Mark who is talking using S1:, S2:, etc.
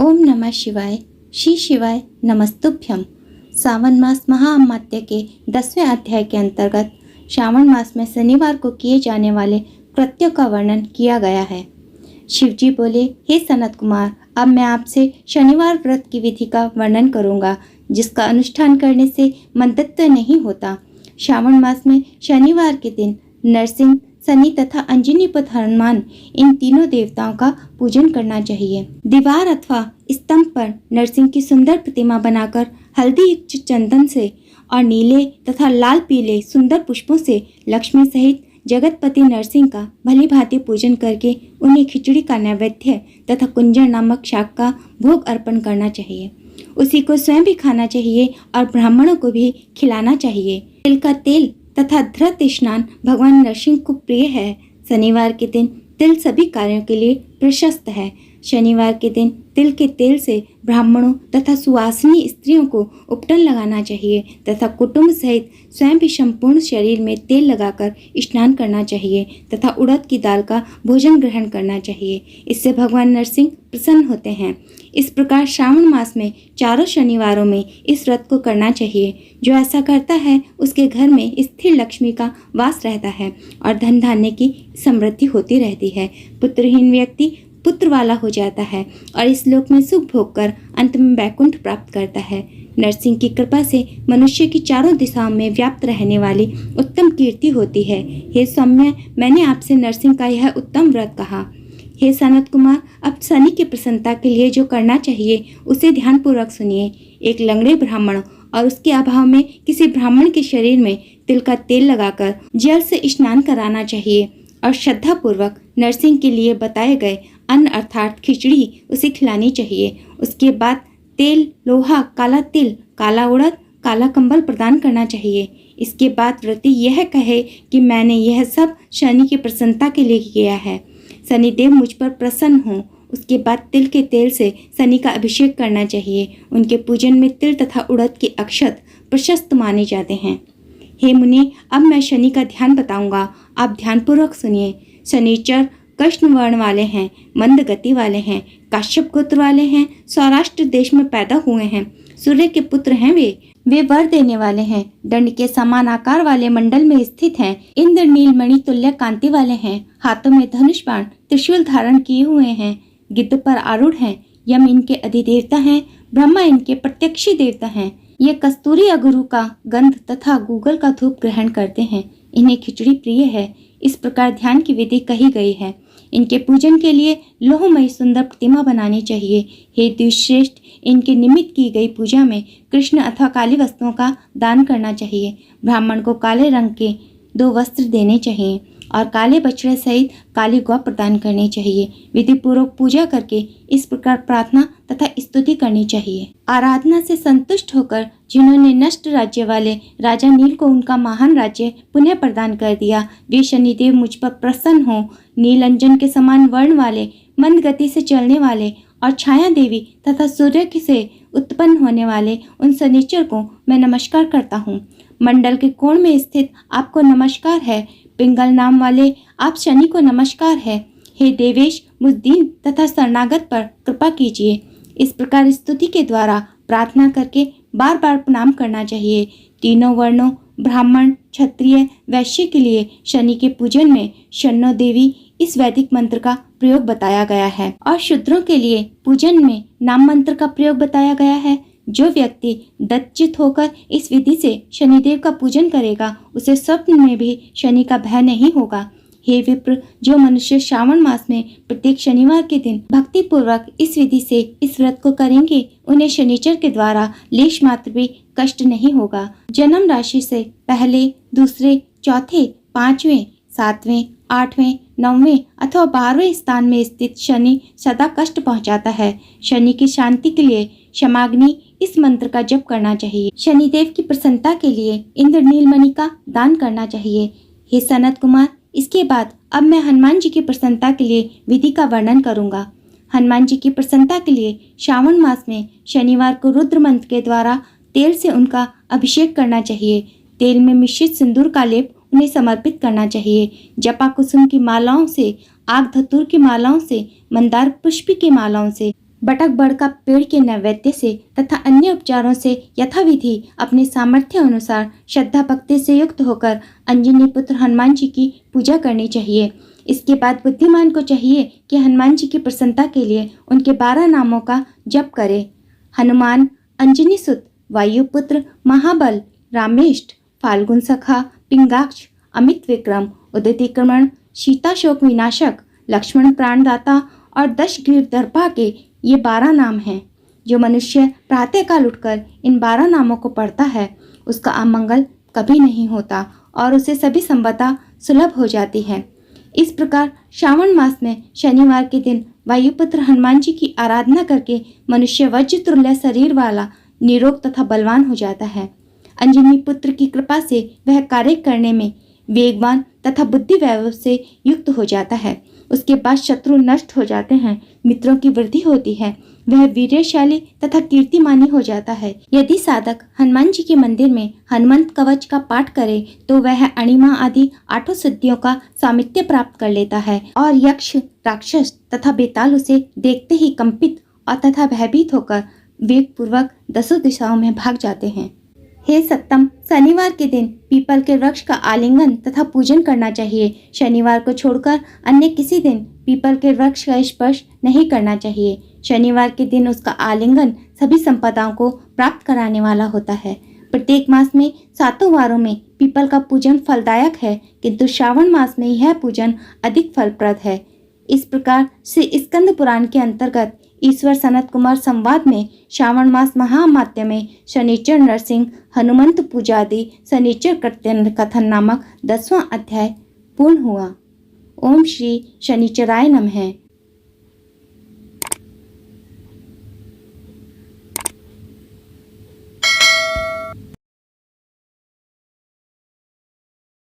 S1: ओम नमः शिवाय। श्री शिवाय नमस्तुभ्यम। सावन मास महाअमात्य के 10वें अध्याय के अंतर्गत श्रावण मास में शनिवार को किए जाने वाले कृत्यों का वर्णन किया गया है। शिवजी बोले, हे सनत कुमार, अब मैं आपसे शनिवार व्रत की विधि का वर्णन करूंगा, जिसका अनुष्ठान करने से मंदत्व नहीं होता। श्रावण मास में शनिवार के दिन नरसिंह, शनि तथा अंजनी पुत्र हनुमान, इन तीनों देवताओं का पूजन करना चाहिए। दीवार अथवा स्तंभ पर नरसिंह की सुंदर प्रतिमा बनाकर हल्दी युक्त चंदन से और नीले तथा लाल पीले सुंदर पुष्पों से लक्ष्मी सहित जगतपति नरसिंह का भली भांति पूजन करके उन्हें खिचड़ी का नैवेद्य तथा कुंजर नामक शाक का भोग अर्पण करना चाहिए। उसी को स्वयं भी खाना चाहिए और ब्राह्मणों को भी खिलाना चाहिए। तिल का तेल तथा धृत स्नान भगवान नरसिंह को प्रिय है। शनिवार के दिन तिल सभी कार्यों के लिए प्रशस्त है। शनिवार के दिन तिल के तेल से ब्राह्मणों तथा सुवासिनी स्त्रियों को उपटन लगाना चाहिए तथा कुटुंब सहित स्वयं भी संपूर्ण शरीर में तेल लगाकर स्नान करना चाहिए तथा उड़द की दाल का भोजन ग्रहण करना चाहिए। इससे भगवान नरसिंह प्रसन्न होते हैं। इस प्रकार श्रावण मास में चारों शनिवारों में इस व्रत को करना चाहिए। जो ऐसा करता है उसके घर में स्थिर लक्ष्मी का वास रहता है और धन धान्य की समृद्धि होती रहती है। पुत्रहीन व्यक्ति पुत्र वाला हो जाता है और इस लोक में सुख भोग कर अंत में वैकुंठ प्राप्त करता है। नरसिंह की कृपा से मनुष्य की चारों दिशाओं में व्याप्त रहने वाली उत्तम कीर्ति होती है। हे सौम्य, मैंने आपसे नरसिंह का यह उत्तम व्रत कहा। हे सनत कुमार, अब शनि की प्रसन्नता के लिए जो करना चाहिए उसे ध्यानपूर्वक सुनिए। एक लंगड़े ब्राह्मण और उसके अभाव में किसी ब्राह्मण के शरीर में तिल का तेल लगाकर जल से स्नान कराना चाहिए और श्रद्धा पूर्वक नरसिंह के लिए बताए गए अन्न अर्थात खिचड़ी उसे खिलानी चाहिए। उसके बाद तेल, लोहा, काला तिल, काला उड़द, काला कंबल प्रदान करना चाहिए। इसके बाद व्रती यह कहे कि मैंने यह सब शनि की प्रसन्नता के लिए किया है। शनिदेव मुझ पर प्रसन्न हो। उसके बाद तिल के तेल से शनि का अभिषेक करना चाहिए। उनके पूजन में तिल तथा उड़द के अक्षत प्रशस्त माने जाते हैं। हे मुनि, अब मैं शनि का ध्यान बताऊंगा, आप ध्यानपूर्वक सुनिए। शनिचर कृष्ण वर्ण वाले हैं, मंद गति वाले हैं, काश्यप गोत्र वाले हैं, सौराष्ट्र देश में पैदा हुए हैं, सूर्य के पुत्र हैं। वे वर देने वाले हैं, दंड के समान आकार वाले मंडल में स्थित हैं, इंद्र नीलमणि तुल्य कांति वाले हैं, हाथों में धनुष बाण त्रिशूल धारण किए हुए हैं, गिद्ध पर आरूढ़ हैं, यम इनके अधिदेवता हैं, ब्रह्मा इनके प्रत्यक्षी देवता हैं। ये कस्तूरी अगुरु का गंध तथा गूगल का धूप ग्रहण करते हैं। इन्हें खिचड़ी प्रिय है। इस प्रकार ध्यान की विधि कही गई है। इनके पूजन के लिए लोहमयी सुंदर प्रतिमा बनानी चाहिए। हे द्विश्रेष्ठ, इनके निमित्त की गई पूजा में कृष्ण अथवा काली वस्तुओं का दान करना चाहिए। ब्राह्मण को काले रंग के 2 वस्त्र देने चाहिए और काले बछड़े सहित काली गौ प्रदान करनी चाहिए। विधि पूर्वक पूजा करके इस प्रकार प्रार्थना तथा स्तुति करनी चाहिए। आराधना से संतुष्ट होकर जिन्होंने नष्ट राज्य वाले राजा नील को उनका महान राज्य पुनः प्रदान कर दिया, वे शनिदेव मुझ पर प्रसन्न हो। नीलंजन के समान वर्ण वाले, मंद गति से चलने वाले और छाया देवी तथा सूर्य से उत्पन्न होने वाले उन शनिचर को मैं नमस्कार करता हूँ। मंडल के कोण में स्थित आपको नमस्कार है। पिंगल नाम वाले आप शनि को नमस्कार है। हे देवेश, मुझ दीन तथा शरणागत पर कृपा कीजिए। इस प्रकार स्तुति के द्वारा प्रार्थना करके बार बार प्रणाम करना चाहिए। तीनों वर्णों ब्राह्मण, क्षत्रिय, वैश्य के लिए शनि के पूजन में शन्नो देवी इस वैदिक मंत्र का प्रयोग बताया गया है और शूद्रों के लिए पूजन में नाम मंत्र का प्रयोग बताया गया है। जो व्यक्ति दत्तचित होकर इस विधि से शनिदेव का पूजन करेगा, उसे स्वप्न में भी शनि का भय नहीं होगा। हे विप्र, जो मनुष्य श्रावण मास में प्रत्येक शनिवार के दिन भक्ति पूर्वक इस विधि से इस व्रत को करेंगे, उन्हें शनिचर के द्वारा लेश मात्र भी कष्ट नहीं होगा। जन्म राशि से पहले, दूसरे, चौथे, 5वें, 7वें, 8वें, 9वें अथवा 12वें स्थान में स्थित शनि सदा कष्ट पहुंचाता है। शनि की शांति के लिए क्षमाग्नि इस मंत्र का जप करना चाहिए। शनिदेव की प्रसन्नता के लिए इंद्र नीलमणि का दान करना चाहिए। हे सनत कुमार, इसके बाद अब मैं हनुमान जी की प्रसन्नता के लिए विधि का वर्णन करूंगा। हनुमान जी की प्रसन्नता के लिए श्रावण मास में शनिवार को रुद्र मंत्र के द्वारा तेल से उनका अभिषेक करना चाहिए। तेल में मिश्रित सिंदूर का लेप उन्हें समर्पित करना चाहिए। जपा कुसुम की मालाओं से, आग धतूर की मालाओं से, मंदार पुष्प की मालाओं से, बटक बड़ का पेड़ के नैवेद्य से तथा अन्य उपचारों से यथाविधि अपने सामर्थ्य अनुसार श्रद्धा भक्ति से युक्त होकर अंजनी पुत्र हनुमान जी की पूजा करनी चाहिए। इसके बाद बुद्धिमान को चाहिए कि हनुमान जी की प्रसन्नता के लिए उनके 12 नामों का जप करे। हनुमान, अंजनी सुत, वायुपुत्र, महाबल, रामेष्ट, फाल्गुन सखा, पिंगाक्ष, अमित विक्रम, उदितिक्रमण, सीता शोक विनाशक, लक्ष्मण प्राणदाता और दश गिरधर्पा के ये 12 नाम हैं। जो मनुष्य प्रातःकाल उठकर इन 12 नामों को पढ़ता है उसका अमंगल कभी नहीं होता और उसे सभी संपदा सुलभ हो जाती है। इस प्रकार श्रावण मास में शनिवार के दिन वायुपुत्र हनुमान जी की आराधना करके मनुष्य वज्र तुल्य शरीर वाला, निरोग तथा बलवान हो जाता है। अंजनी पुत्र की कृपा से वह कार्य करने में वेगवान तथा बुद्धि वैभव से युक्त हो जाता है। उसके बाद शत्रु नष्ट हो जाते हैं, मित्रों की वृद्धि होती है, वह वीरशाली तथा कीर्तिमानी हो जाता है। यदि साधक हनुमान जी के मंदिर में हनुमंत कवच का पाठ करे तो वह अणिमा आदि 8 सिद्धियों का सामित्य प्राप्त कर लेता है और यक्ष, राक्षस तथा बेताल उसे देखते ही कंपित और तथा भयभीत होकर वेग पूर्वक 10 दिशाओं में भाग जाते हैं। हे सत्तम, शनिवार के दिन पीपल के वृक्ष का आलिंगन तथा पूजन करना चाहिए। शनिवार को छोड़कर अन्य किसी दिन पीपल के वृक्ष का स्पर्श नहीं करना चाहिए। शनिवार के दिन उसका आलिंगन सभी संपदाओं को प्राप्त कराने वाला होता है। प्रत्येक मास में 7 वारों में पीपल का पूजन फलदायक है, किंतु श्रावण मास में यह पूजन अधिक फलप्रद है। इस प्रकार से स्कंद पुराण के अंतर्गत ईश्वर सनत कुमार संवाद में श्रावण मास महामात्य में शनिचर नरसिंह हनुमंत पूजादि शनिचर कृत्य कथन नामक 10वां अध्याय पूर्ण हुआ। ओम श्री शनिचराय नमः।